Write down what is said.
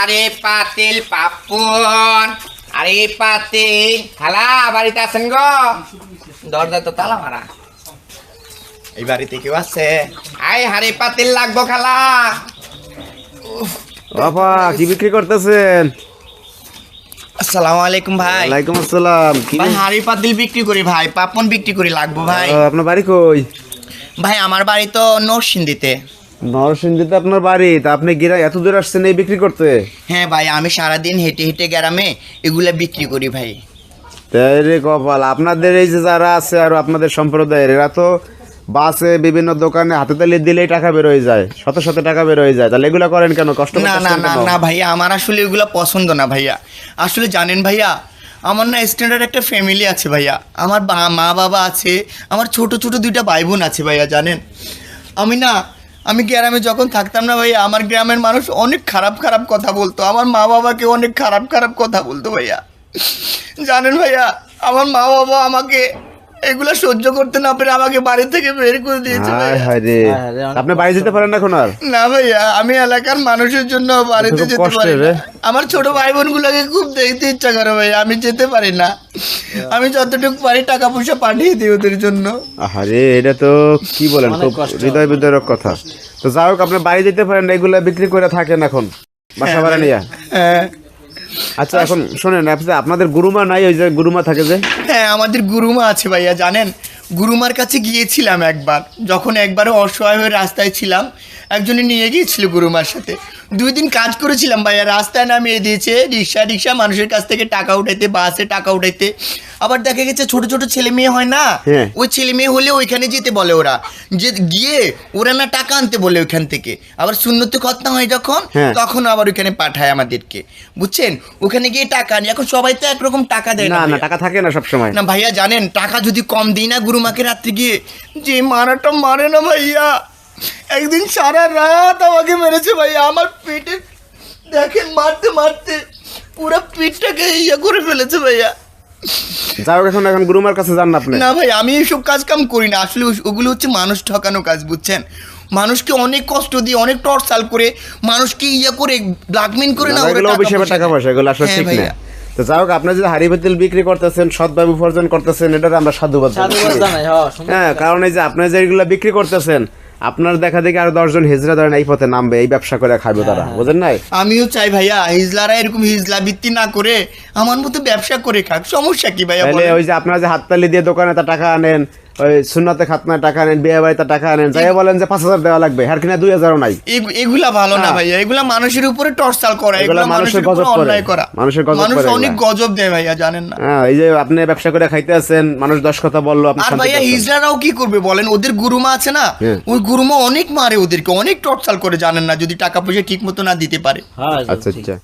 আরে পাতিল পাপন, আরে পাতিল খালা বাড়িতে আছেন গো? দরজা তো তালা মারা। এই বাড়িতে কেউ আছে? আই হারে পাতিল লাগবো খালা। বাবা কি বিক্রি করতেছেন? আসসালামু আলাইকুম ভাই। ওয়ালাইকুম আসসালাম। কি ভাই হাড়ি পাতিল বিক্রি করি ভাই, পাপন বিক্রি করি, লাগবো ভাই। আপনার বাড়ি কই? ভাই আমার বাড়ি তো নরসিংদীতে। নরসিংদীতে আপনার বাড়ি? তা আপনি এত দূর আসছেন এই বিক্রি করতে? হ্যাঁ ভাই, আমি সারাদিন হেঁটে হেঁটে গ্রামে এগুলা বিক্রি করি ভাই। তাই রে কপাল, আপনাদের এই যে যারা আছে আর আপনাদের সম্প্রদায়ের এরা তো বাসে বিভিন্ন দোকানে হাতে তালি দিলেই টাকা বের হয়ে যায়, শত শত টাকা বের হয়ে যায়, তাহলে এগুলা করেন কেন? কষ্ট না না করতেছেন না কেন? না ভাইয়া, আমার আসলে এগুলো পছন্দ না ভাইয়া। আসলে জানেন ভাইয়া, আমার না স্ট্যান্ডার্ড একটা ফ্যামিলি আছে ভাইয়া। আমার মা বাবা আছে, আমার ছোট ছোট দুইটা ভাই বোন আছে ভাইয়া। জানেন আমি গ্রামে যখন থাকতাম না ভাইয়া, আমার গ্রামের মানুষ অনেক খারাপ খারাপ কথা বলতো, আমার মা বাবাকে অনেক খারাপ খারাপ কথা বলতো ভাইয়া। জানেন ভাইয়া, আমার মা বাবা আমাকে এগুলো সহ্য করতে না পেরে আমাকে বাড়ি থেকে বের করে দিয়েছে হায় ভাইয়া। হায় রে, আপনি বাড়ি যেতে পারেন না এখন আর? না ভাইয়া, আমি এলাকার মানুষের জন্য বাড়িতে খুব যেতে কষ্টের পারি রে। না। আমার ছোট ভাই বোনগুলোকে খুব দেখতে ইচ্ছা করে ভাইয়া, আমি যেতে পারি না। আমি যতটুকু পারি টাকা পয়সা পাঠিয়ে দিই ওদের জন্য। আরে এটা তো কি বলেন, খুব হৃদয় বিদারক কথা। তো যাই হোক, আপনি বাড়ি যেতে পারেন না, এগুলা বিক্রি করে থাকেন এখন বাসা ভাড়া নিয়ে। হ্যাঁ আচ্ছা এখন শোনেন, আপনাদের গুরুমা নাই? ওই যে গুরুমা থাকে যে। হ্যাঁ, আমাদের গুরুমা আছে ভাইয়া। জানেন, গুরুমার কাছে গিয়েছিলাম একবার, যখন একবারে অসহায় হয়ে রাস্তায় ছিলাম, একজনে নিয়ে গিয়েছিল গুরুমার সাথে। 2 দিন কাজ করেছিলাম ভাইয়া, রাস্তায় নামিয়ে দিয়েছে রিক্সা মানুষের কাছ থেকে টাকা উঠাইতে, বাসে টাকা উঠাইতে। আবার দেখা গেছে ছোট ছোট ছেলে মেয়ে হয় না, হ্যাঁ। ওই ছেলে মেয়ে হলে ওইখানে যেতে বলে ওরা, যে গিয়ে ওরা না টাকা আনতে বলে ওইখান থেকে। আবার সুন্নতে খতনা হয় যখন, হ্যাঁ। তখন আবার ওইখানে পাঠায় আমাদেরকে, বুঝছেন? ওখানে গিয়ে টাকা আনি। এখন সবাই তো একরকম টাকা দেয় না না না, ভাইয়া। টাকা থাকে না সব সময়। না ভাইয়া, জানেন টাকা যদি কম দিই না গুরুমাকে রাত্রে গিয়ে, যে মারাটা মারে না ভাইয়া, একদিন সারা রাত আমাকে মেরেছে ভাইয়া। আমার পেটে দেখেন মারতে মারতে পুরো পিঠটাকে করে ফেলেছে ভাইয়া। যাই হোক, এখন গুরুমার কাছে যান না আপনি? না ভাই, আমি এইসব কাজ কাম করি না। আসলে ওগুলো হচ্ছে মানুষ ঠকানো কাজ, বুঝছেন? মানুষকে অনেক কষ্ট দিয়ে, অনেক টর্চার করে, মানুষকে করে ব্ল্যাকমেল করে না, এগুলো অভিশাপে টাকা পয়সা, এগুলো আসলে হ্যাঁ ঠিক না। ভাইয়া। তো যাই হোক, আপনি যে হাড়ি পাতিল বিক্রি করতেছেন, সৎভাবে উপার্জন করতেছেন, এটার আমরা সাধুবাদ জানাই। হ্যাঁ, কারণ এই যে আপনি যে এগুলো বিক্রি করতেছেন, আপনার দেখা দেখি আরো 10 জন হিজড়া ধরেন এই পথে নামবে, এই ব্যবসা করে খাবে তারা, বুঝেন নাই? আমিও চাই ভাইয়া হিজলারা এরকম হিজলা বৃত্তি না করে আমার মতো ব্যবসা করে খাক। সমস্যা কি ভাইয়া তাহলে বলেন? ওই যে আপনারা যে হাততালি দিয়ে দোকানে তা টাকা আনেন, ওই সুন্নাতে খাতনায় টাকা আনেন, বিয়ে বাড়িতে টাকা আনেন, যাই বলেন যে 5000 দেওয়া লাগবে, আর কিনা 2000ও নাই। এগুলা ভালো না হ্যাঁ। ভাইয়া, এগুলা মানুষের উপরে টর্চার করা, এগুলা এগুলা মানুষের উপরে গজব করে। অন্যায় করা। মানুষের গজব মানুষ করে অনেক এগুলা। গজব দেয় ভাইয়া, জানেন না? হ্যাঁ, এই যে আপনি ব্যবসা করে খাইতে আছেন, মানুষ 10 কথা বললো, আপনি আর শান্তি ভাইয়া পাচ্ছেন। হিজলারাও কি করবে বলেন? ওদের গুরুমা আছে না, হ্যাঁ। ওই গুরুমা অনেক মারে ওদেরকে, অনেক টর্চার করে, জানেন না? যদি টাকা পয়সা ঠিক মতো না দিতে পারে। আচ্ছা আচ্ছা।